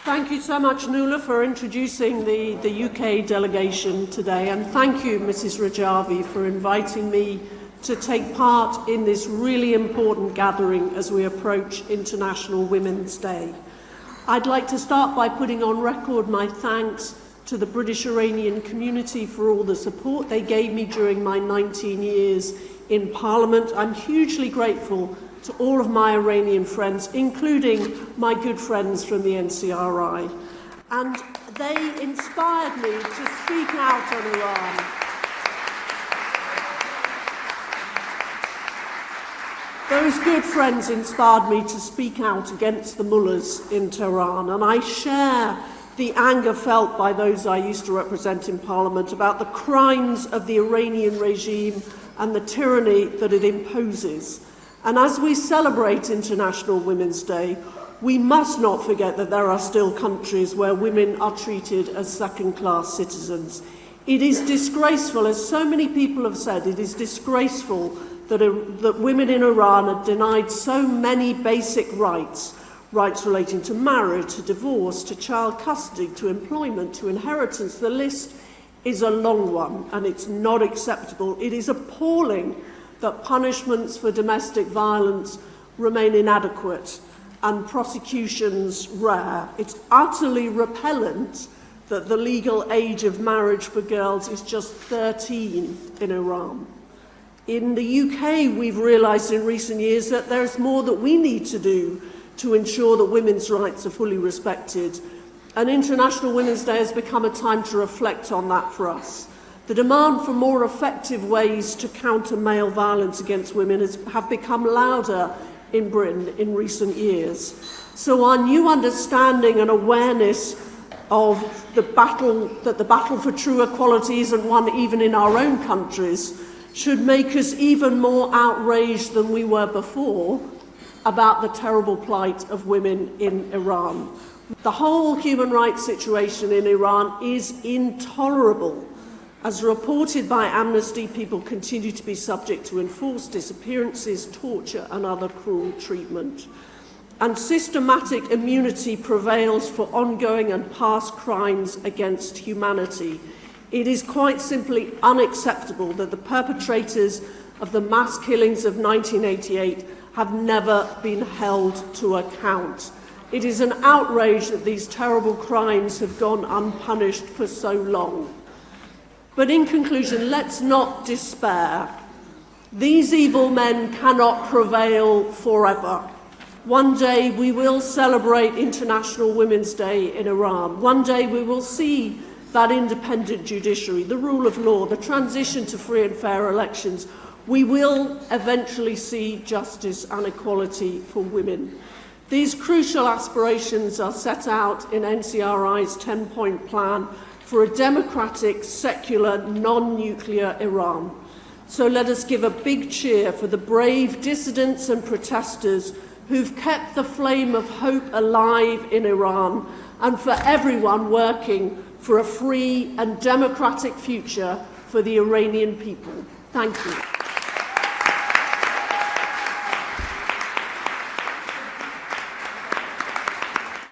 Thank you so much, Nuala, for introducing the UK delegation today, and thank you, Mrs. Rajavi, for inviting me to take part in this really important gathering as we approach International Women's Day. I'd like to start by putting on record my thanks to the British Iranian community for all the support they gave me during my 19 years in Parliament. I'm hugely grateful to all of my Iranian friends, including my good friends from the NCRI. And they inspired me to speak out on Iran. Those good friends inspired me to speak out against the mullahs in Tehran, and I share the anger felt by those I used to represent in Parliament about the crimes of the Iranian regime and the tyranny that it imposes. And as we celebrate International Women's Day, we must not forget that there are still countries where women are treated as second-class citizens. It is disgraceful, as so many people have said, it is disgraceful that women in Iran are denied so many basic rights relating to marriage, to divorce, to child custody, to employment, to inheritance. The list is a long one, and it's not acceptable. It is appalling that punishments for domestic violence remain inadequate and prosecutions rare. It's utterly repellent that the legal age of marriage for girls is just 13 in Iran. In the UK, we've realised in recent years that there's more that we need to do to ensure that women's rights are fully respected. And International Women's Day has become a time to reflect on that for us. The demand for more effective ways to counter male violence against women have become louder in Britain in recent years. So our new understanding and awareness of the battle for true equality isn't one even in our own countries should make us even more outraged than we were before about the terrible plight of women in Iran. The whole human rights situation in Iran is intolerable. As reported by Amnesty, people continue to be subject to enforced disappearances, torture and other cruel treatment. And systematic immunity prevails for ongoing and past crimes against humanity. It is quite simply unacceptable that the perpetrators of the mass killings of 1988 have never been held to account. It is an outrage that these terrible crimes have gone unpunished for so long. But in conclusion, let's not despair. These evil men cannot prevail forever. One day we will celebrate International Women's Day in Iran. One day we will see that independent judiciary, the rule of law, the transition to free and fair elections. We will eventually see justice and equality for women. These crucial aspirations are set out in NCRI's 10-point plan for a democratic, secular, non-nuclear Iran. So let us give a big cheer for the brave dissidents and protesters who've kept the flame of hope alive in Iran, and for everyone working for a free and democratic future for the Iranian people. Thank you.